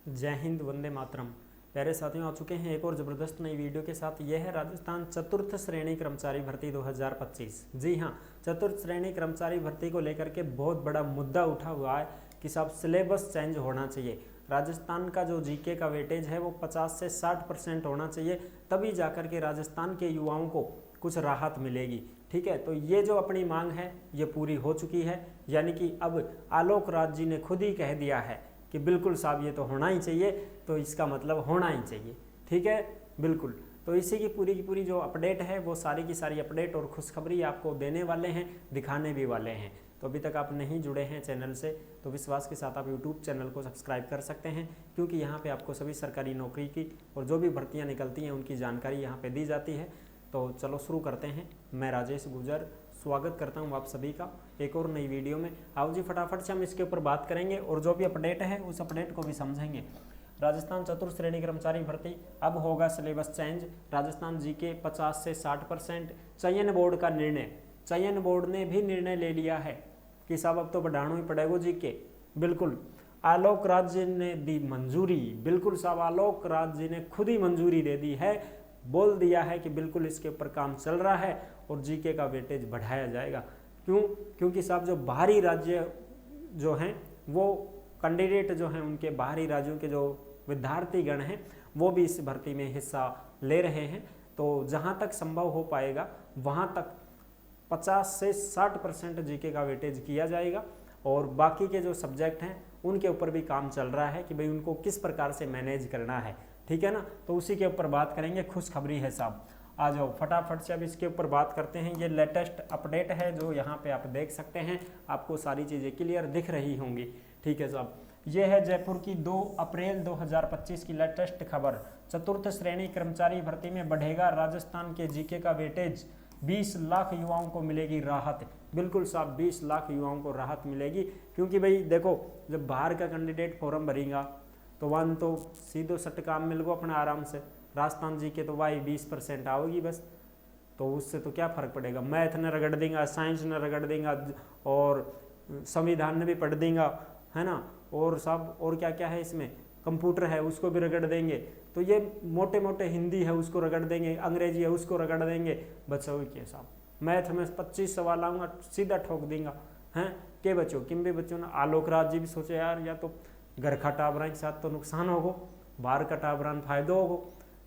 जय हिंद, वंदे मातरम। प्यारे साथियों, आ चुके हैं एक और ज़बरदस्त नई वीडियो के साथ। यह है राजस्थान चतुर्थ श्रेणी कर्मचारी भर्ती 2025। जी हाँ, चतुर्थ श्रेणी कर्मचारी भर्ती को लेकर के बहुत बड़ा मुद्दा उठा हुआ है कि साहब सिलेबस चेंज होना चाहिए। राजस्थान का जो जीके का वेटेज है वो 50 से 60% होना चाहिए, तभी जाकर के राजस्थान के युवाओं को कुछ राहत मिलेगी। ठीक है, तो ये जो अपनी मांग है ये पूरी हो चुकी है। यानी कि अब आलोक राज जी ने खुद ही कह दिया है कि बिल्कुल साहब ये तो होना ही चाहिए, तो इसका मतलब होना ही चाहिए। ठीक है, बिल्कुल। तो इसी की पूरी जो अपडेट है वो सारी की सारी अपडेट और खुशखबरी आपको देने वाले हैं, दिखाने भी वाले हैं। तो अभी तक आप नहीं जुड़े हैं चैनल से तो विश्वास के साथ आप यूट्यूब चैनल को सब्सक्राइब कर सकते हैं, क्योंकि यहाँ पे आपको सभी सरकारी नौकरी की और जो भी भर्तियाँ निकलती हैं उनकी जानकारी यहाँ पे दी जाती है। तो चलो शुरू करते हैं। मैं राजेश गुजर स्वागत करता हूँ आप सभी का एक और नई वीडियो में। आओ जी, फटाफट से हम इसके ऊपर बात करेंगे और जो भी अपडेट है उस अपडेट को भी समझेंगे। राजस्थान चतुर्थ श्रेणी कर्मचारी भर्ती, अब होगा सिलेबस चेंज। राजस्थान जीके 50 से 60%। चयन बोर्ड का निर्णय, चयन बोर्ड ने भी निर्णय ले लिया है कि साहब अब तो बढ़ाना ही पड़ेगा जीके। बिल्कुल, आलोक राज जी ने दी मंजूरी। बिल्कुल साहब, आलोक राज जी ने खुद ही मंजूरी दे दी है, बोल दिया है कि बिल्कुल इसके ऊपर काम चल रहा है और जीके का वेटेज बढ़ाया जाएगा। क्यों? क्योंकि साहब जो बाहरी राज्य जो हैं वो कैंडिडेट जो हैं, उनके बाहरी राज्यों के जो विद्यार्थीगण हैं वो भी इस भर्ती में हिस्सा ले रहे हैं। तो जहां तक संभव हो पाएगा वहां तक 50 से 60% जीके का वेटेज किया जाएगा और बाकी के जो सब्जेक्ट हैं उनके ऊपर भी काम चल रहा है कि भाई उनको किस प्रकार से मैनेज करना है। ठीक है ना, तो उसी के ऊपर बात करेंगे। खुशखबरी है साहब, आ जाओ फटाफट से अब इसके ऊपर बात करते हैं। ये लेटेस्ट अपडेट है जो यहाँ पे आप देख सकते हैं, आपको सारी चीज़ें क्लियर दिख रही होंगी। ठीक है साहब, ये है जयपुर की 2 अप्रैल 2025 की लेटेस्ट खबर। चतुर्थ श्रेणी कर्मचारी भर्ती में बढ़ेगा राजस्थान के जीके का वेटेज, 20 लाख युवाओं को मिलेगी राहत। बिल्कुल साहब, 20 लाख युवाओं को राहत मिलेगी, क्योंकि भाई देखो, जब बाहर का कैंडिडेट फॉर्म भरेगा तो वन तो सीधो सट काम मिल गो अपना आराम से। राजस्थान जी के तो भाई 20% आओगी बस, तो उससे तो क्या फ़र्क पड़ेगा। मैथ ने रगड़ देगा, साइंस ने रगड़ देगा और संविधान ने भी पढ़ देगा, है ना। और सब और क्या क्या है इसमें, कंप्यूटर है उसको भी रगड़ देंगे। तो ये मोटे मोटे हिंदी है उसको रगड़ देंगे, अंग्रेजी है उसको रगड़ देंगे। बच्चों के साहब मैथ में 25 सवाल आऊँगा सीधा ठोक देंगे हैं के बच्चों किम भी बच्चों ने। आलोक राज जी भी सोचे यार या तो घर का टाबरा के साथ तो नुकसान होगो, बाहर का टाबरा में फायदो होगो।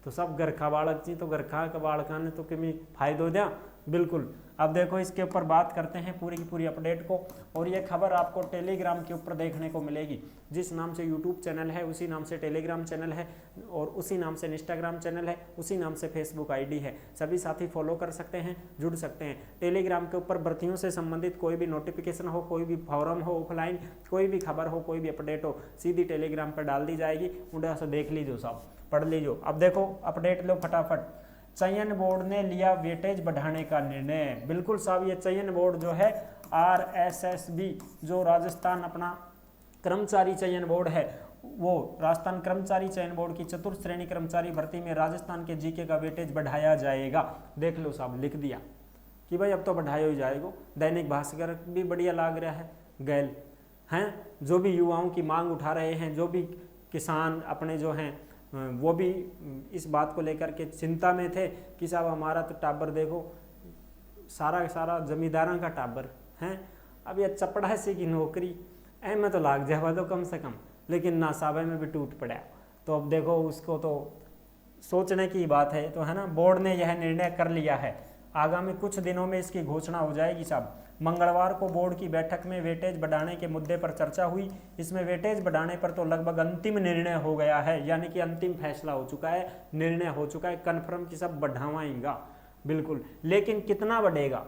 तो सब घर का बालक जी तो घर का बालका ने तो किमी फायदो दिया। बिल्कुल, अब देखो इसके ऊपर बात करते हैं पूरी की पूरी अपडेट को। और ये खबर आपको टेलीग्राम के ऊपर देखने को मिलेगी। जिस नाम से यूट्यूब चैनल है उसी नाम से टेलीग्राम चैनल है और उसी नाम से इंस्टाग्राम चैनल है, उसी नाम से फेसबुक आईडी है। सभी साथी फॉलो कर सकते हैं, जुड़ सकते हैं। टेलीग्राम के ऊपर भर्तियों से संबंधित कोई भी नोटिफिकेशन हो, कोई भी फॉरम हो ऑफलाइन, कोई भी खबर हो, कोई भी अपडेट हो, सीधी टेलीग्राम पर डाल दी जाएगी। उन्हें से देख लीजिए साहब, पढ़ लीजिए। अब देखो अपडेट लो फटाफट। चयन बोर्ड ने लिया वेटेज बढ़ाने का निर्णय। बिल्कुल साहब, ये चयन बोर्ड जो है RSSB, जो राजस्थान अपना कर्मचारी चयन बोर्ड है, वो राजस्थान कर्मचारी चयन बोर्ड की चतुर्थ श्रेणी कर्मचारी भर्ती में राजस्थान के जीके का वेटेज बढ़ाया जाएगा। देख लो साहब, लिख दिया कि भाई अब तो बढ़ाया ही जाएगा। दैनिक भास्कर भी बढ़िया लाग रहा है, गैल हैं जो भी युवाओं की मांग उठा रहे हैं, जो भी किसान अपने जो हैं वो भी इस बात को लेकर के चिंता में थे कि साहब हमारा तो टाबर देखो सारा जमींदारों का टाबर हैं, अब ये चपड़ा सी की नौकरी ऐ में तो लाग जाए तो कम से कम, लेकिन ना साहब में भी टूट पड़ा। तो अब देखो उसको तो सोचने की बात है, तो है ना। बोर्ड ने यह निर्णय कर लिया है, आगामी कुछ दिनों में इसकी घोषणा हो जाएगी साहब। मंगलवार को बोर्ड की बैठक में वेटेज बढ़ाने के मुद्दे पर चर्चा हुई। इसमें वेटेज बढ़ाने पर तो लगभग अंतिम निर्णय हो गया है, यानी कि अंतिम फैसला हो चुका है, निर्णय हो चुका है कन्फर्म कि सब बढ़ावाएगा। बिल्कुल, लेकिन कितना बढ़ेगा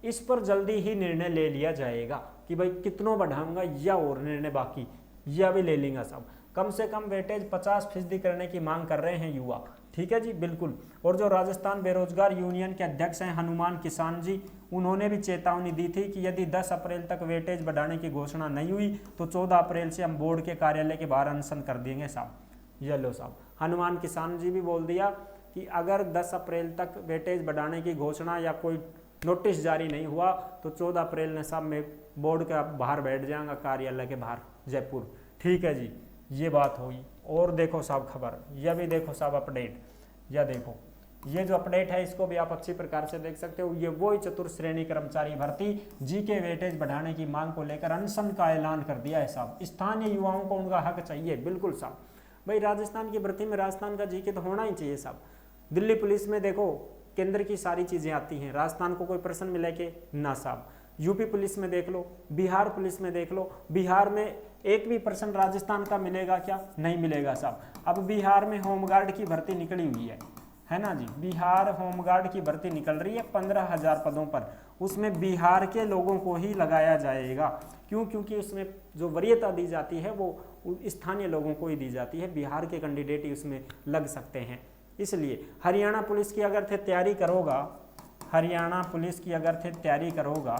इस पर जल्दी ही निर्णय ले लिया जाएगा कि भाई कितनों बढ़ाऊंगा या और निर्णय बाकी या भी ले लेंगे साहब। कम से कम वेटेज 50% करने की मांग कर रहे हैं युवा। ठीक है जी, बिल्कुल। और जो राजस्थान बेरोजगार यूनियन के अध्यक्ष हैं हनुमान किसान जी, उन्होंने भी चेतावनी दी थी कि यदि 10 अप्रैल तक वेटेज बढ़ाने की घोषणा नहीं हुई तो 14 अप्रैल से हम बोर्ड के कार्यालय के बाहर अनशन कर देंगे साहब। ये लो साहब, हनुमान किसान जी भी बोल दिया कि अगर 10 अप्रैल तक वेटेज बढ़ाने की घोषणा या कोई नोटिस जारी नहीं हुआ तो 14 अप्रैल ने साहब में बोर्ड के बाहर बैठ जाएंगे, कार्यालय के बाहर जयपुर। ठीक है जी, ये बात हुई। और देखो साहब खबर, यह भी देखो साहब अपडेट, यह देखो ये जो अपडेट है इसको भी आप अच्छी प्रकार से देख सकते हो। ये वो चतुर्थ श्रेणी कर्मचारी भर्ती जीके वेटेज बढ़ाने की मांग को लेकर अनशन का ऐलान कर दिया है साहब। स्थानीय युवाओं को उनका हक चाहिए, बिल्कुल साहब। भाई राजस्थान की भर्ती में राजस्थान का जीके तो होना ही चाहिए साहब। दिल्ली पुलिस में देखो केंद्र की सारी चीजें आती हैं, राजस्थान को कोई प्रश्न मिले कि ना साहब। यूपी पुलिस में देख लो, बिहार पुलिस में देख लो, बिहार में एक भी प्रश्न राजस्थान का मिलेगा क्या? नहीं मिलेगा साहब। अब बिहार में होमगार्ड की भर्ती निकली हुई है ना जी। बिहार होमगार्ड की भर्ती निकल रही है 15,000 पदों पर, उसमें बिहार के लोगों को ही लगाया जाएगा। क्यों? क्योंकि उसमें जो वरीयता दी जाती है वो स्थानीय लोगों को ही दी जाती है, बिहार के कैंडिडेट ही उसमें लग सकते हैं। इसलिए हरियाणा पुलिस की अगर थे तैयारी करोगा, हरियाणा पुलिस की अगर थे तैयारी करोगा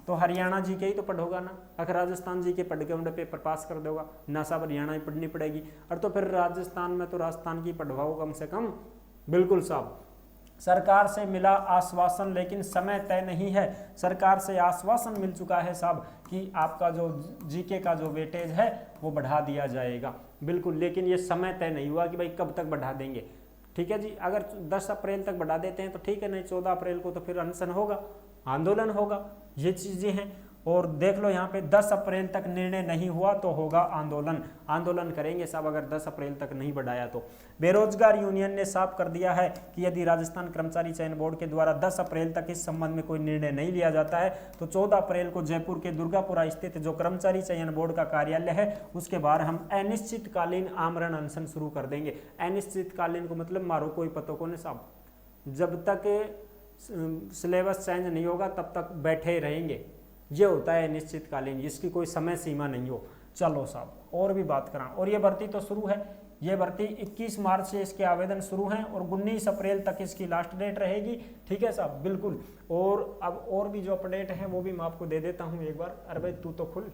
तो हरियाणा जी के ही तो पढ़ोगा ना। अगर राजस्थान जी के पढ़ के उन्हें पेपर पास कर दोगा ना साहब, हरियाणा ही पढ़नी पड़ेगी। और तो फिर राजस्थान में तो राजस्थान की पढ़वाओ कम से कम, बिल्कुल साहब। सरकार से मिला आश्वासन लेकिन समय तय नहीं है। सरकार से आश्वासन मिल चुका है साहब कि आपका जो जीके का जो वेटेज है वो बढ़ा दिया जाएगा, बिल्कुल। लेकिन ये समय तय नहीं हुआ कि भाई कब तक बढ़ा देंगे। ठीक है जी, अगर 10 अप्रैल तक बढ़ा देते हैं तो ठीक है, नहीं 14 अप्रैल को तो फिर अनशन होगा, आंदोलन होगा, ये चीजें हैं। और देख लो यहाँ पे 10 अप्रैल तक निर्णय नहीं हुआ तो होगा आंदोलन, आंदोलन करेंगे साहब अगर 10 अप्रैल तक नहीं बढ़ाया तो। बेरोजगार यूनियन ने साफ कर दिया है कि यदि राजस्थान कर्मचारी चयन बोर्ड के द्वारा 10 अप्रैल तक इस संबंध में कोई निर्णय नहीं लिया जाता है तो 14 अप्रैल को जयपुर के दुर्गापुरा स्थित जो कर्मचारी चयन बोर्ड का कार्यालय है उसके बाहर हम अनिश्चितकालीन आमरण अनशन शुरू कर देंगे। अनिश्चितकालीन को मतलब मारो कोई पतो को नहीं साहब, जब तक सिलेबस चेंज नहीं होगा तब तक बैठे रहेंगे, ये होता है निश्चितकालीन, इसकी कोई समय सीमा नहीं हो। चलो साहब और भी बात करा, और ये भर्ती तो शुरू है, ये भर्ती 21 मार्च से इसके आवेदन शुरू हैं और 19 अप्रैल तक इसकी लास्ट डेट रहेगी। ठीक है साहब, बिल्कुल। और अब और भी जो अपडेट है वो भी मैं आपको दे देता हूँ एक बार। अरे भाई तू तो खुल,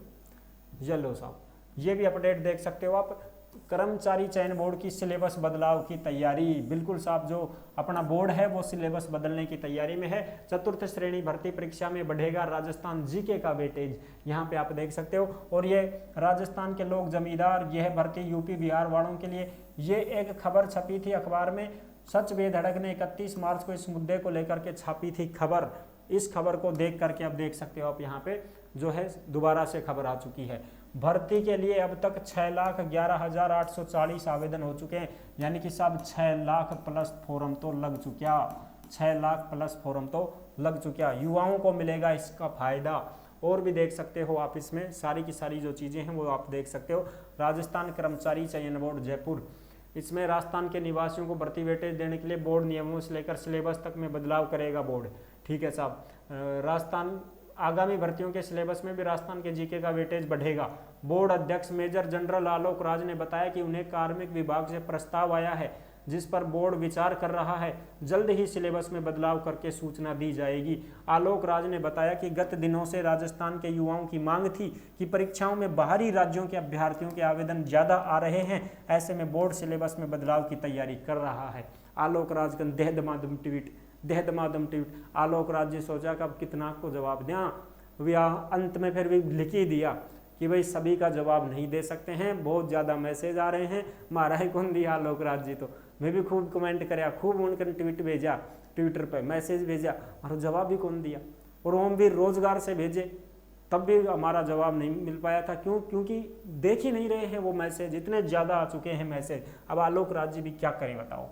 ये लो साहब, ये भी अपडेट देख सकते हो आप। कर्मचारी चयन बोर्ड की सिलेबस बदलाव की तैयारी, बिल्कुल साहब। जो अपना बोर्ड है वो सिलेबस बदलने की तैयारी में है। चतुर्थ श्रेणी भर्ती परीक्षा में बढ़ेगा राजस्थान जीके का वेटेज, यहाँ पे आप देख सकते हो। और ये राजस्थान के लोग जमींदार, यह भर्ती यूपी बिहार वालों के लिए, ये एक खबर छपी थी अखबार में। सच बेधड़क ने 31 मार्च को इस मुद्दे को लेकर के छापी थी खबर। इस खबर को देख करके आप देख सकते हो, आप यहाँ पे जो है दोबारा से खबर आ चुकी है। भर्ती के लिए अब तक 6,11,840 आवेदन हो चुके हैं, यानी कि साहब 6 लाख प्लस फॉर्म तो लग चुका, 6 लाख प्लस फॉर्म तो लग चुका। युवाओं को मिलेगा इसका फायदा। और भी देख सकते हो आप, इसमें सारी की सारी जो चीज़ें हैं वो आप देख सकते हो। राजस्थान कर्मचारी चयन बोर्ड जयपुर, इसमें राजस्थान के निवासियों को भर्ती वेटेज देने के लिए बोर्ड नियमों से लेकर सिलेबस तक में बदलाव करेगा बोर्ड। ठीक है साहब, राजस्थान आगामी भर्तियों के सिलेबस में भी राजस्थान के जीके का वेटेज बढ़ेगा। बोर्ड अध्यक्ष मेजर जनरल आलोक राज ने बताया कि उन्हें कार्मिक विभाग से प्रस्ताव आया है जिस पर बोर्ड विचार कर रहा है। जल्द ही सिलेबस में बदलाव करके सूचना दी जाएगी। आलोक राज ने बताया कि गत दिनों से राजस्थान के युवाओं की मांग थी कि परीक्षाओं में बाहरी राज्यों के अभ्यर्थियों के आवेदन ज्यादा आ रहे हैं, ऐसे में बोर्ड सिलेबस में बदलाव की तैयारी कर रहा है। आलोक राज का देहदमादम ट्वीट। आलोक राज जी सोचा कि अब कितना को जवाब दें, अंत में फिर भी लिख ही दिया कि भाई सभी का जवाब नहीं दे सकते हैं, बहुत ज़्यादा मैसेज आ रहे हैं। मारा ही कौन दिया आलोक राज जी, तो मैं भी खूब कमेंट कराया, खूब उनकर ट्वीट भेजा, ट्विटर पे मैसेज भेजा, और जवाब भी कौन दिया। और हम भी रोजगार से भेजे तब भी हमारा जवाब नहीं मिल पाया था। क्यों? क्योंकि देख ही नहीं रहे हैं वो मैसेज, इतने ज़्यादा आ चुके हैं मैसेज। अब आलोक राज जी भी क्या करें बताओ।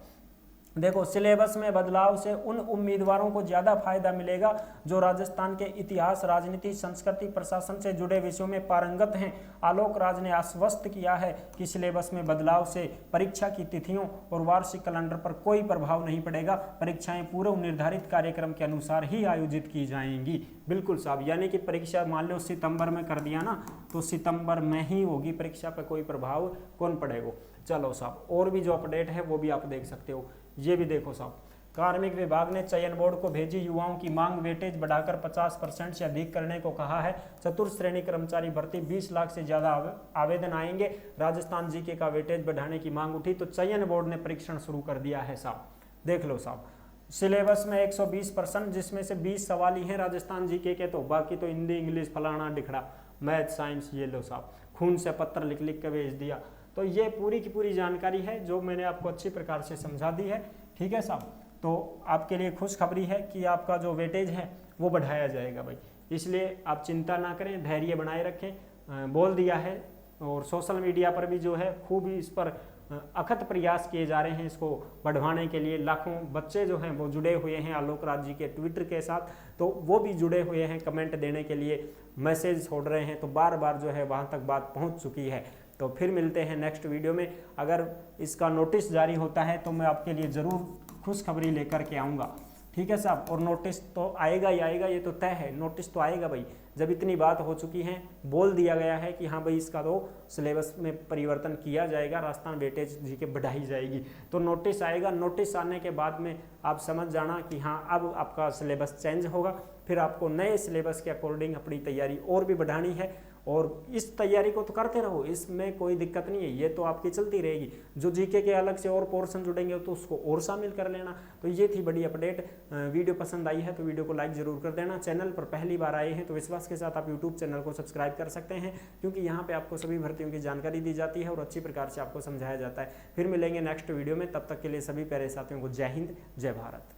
देखो, सिलेबस में बदलाव से उन उम्मीदवारों को ज़्यादा फायदा मिलेगा जो राजस्थान के इतिहास, राजनीति, संस्कृति, प्रशासन से जुड़े विषयों में पारंगत हैं। आलोक राज ने आश्वस्त किया है कि सिलेबस में बदलाव से परीक्षा की तिथियों और वार्षिक कैलेंडर पर कोई प्रभाव नहीं पड़ेगा। परीक्षाएं पूर्व निर्धारित कार्यक्रम के अनुसार ही आयोजित की जाएंगी। बिल्कुल साहब, यानी कि परीक्षा मान लो सितंबर में कर दिया ना, तो सितंबर में ही होगी परीक्षा पर, कोई प्रभाव कौन पड़ेगा। चलो साहब, और भी जो अपडेट है वो भी आप देख सकते हो। ये भी देखो साहब, कार्मिक विभाग ने चयन बोर्ड को भेजी युवाओं की मांग, वेटेज बढ़ाकर 50% से अधिक करने को कहा है। चतुर्थ श्रेणी कर्मचारी भर्ती 20 लाख से ज्यादा आवेदन आएंगे। राजस्थान जीके का वेटेज बढ़ाने की मांग उठी तो चयन बोर्ड ने परीक्षण शुरू कर दिया है साहब। देख लो साहब, सिलेबस में 120%, जिसमें से 20 सवाल ही हैं राजस्थान जीके के, तो बाकी तो हिंदी, इंग्लिश, फलाना डिखड़ा, मैथ, साइंस। ये लो साहब, खून से पत्र लिख लिख के भेज दिया। तो ये पूरी की पूरी जानकारी है जो मैंने आपको अच्छी प्रकार से समझा दी है। ठीक है साहब, तो आपके लिए खुशखबरी है कि आपका जो वेटेज है वो बढ़ाया जाएगा भाई, इसलिए आप चिंता ना करें, धैर्य बनाए रखें। बोल दिया है और सोशल मीडिया पर भी जो है खूब इस पर अथक प्रयास किए जा रहे हैं इसको बढ़वाने के लिए। लाखों बच्चे जो हैं वो जुड़े हुए हैं आलोक राज जी के ट्विटर के साथ, तो वो भी जुड़े हुए हैं कमेंट देने के लिए, मैसेज छोड़ रहे हैं, तो बार बार जो है वहाँ तक बात पहुँच चुकी है। तो फिर मिलते हैं नेक्स्ट वीडियो में। अगर इसका नोटिस जारी होता है तो मैं आपके लिए ज़रूर खुशखबरी लेकर के आऊँगा। ठीक है साहब, और नोटिस तो आएगा ही आएगा, ये तो तय है, नोटिस तो आएगा भाई। जब इतनी बात हो चुकी है, बोल दिया गया है कि हाँ भाई इसका तो सिलेबस में परिवर्तन किया जाएगा, राजस्थान वेटेज जी के बढ़ाई जाएगी, तो नोटिस आएगा। नोटिस आने के बाद में आप समझ जाना कि हाँ अब आपका सिलेबस चेंज होगा, फिर आपको नए सिलेबस के अकॉर्डिंग अपनी तैयारी और भी बढ़ानी है। और इस तैयारी को तो करते रहो, इसमें कोई दिक्कत नहीं है, ये तो आपकी चलती रहेगी। जो जीके के अलग से और पोर्शन जुड़ेंगे तो उसको और शामिल कर लेना। तो ये थी बड़ी अपडेट। वीडियो पसंद आई है तो वीडियो को लाइक जरूर कर देना। चैनल पर पहली बार आए हैं तो विश्वास के साथ आप यूट्यूब चैनल को सब्सक्राइब कर सकते हैं, क्योंकि यहाँ पे आपको सभी भर्तियों की जानकारी दी जाती है और अच्छी प्रकार से आपको समझाया जाता है। फिर मिलेंगे नेक्स्ट वीडियो में, तब तक के लिए सभी प्यारे साथियों को जय हिंद, जय भारत।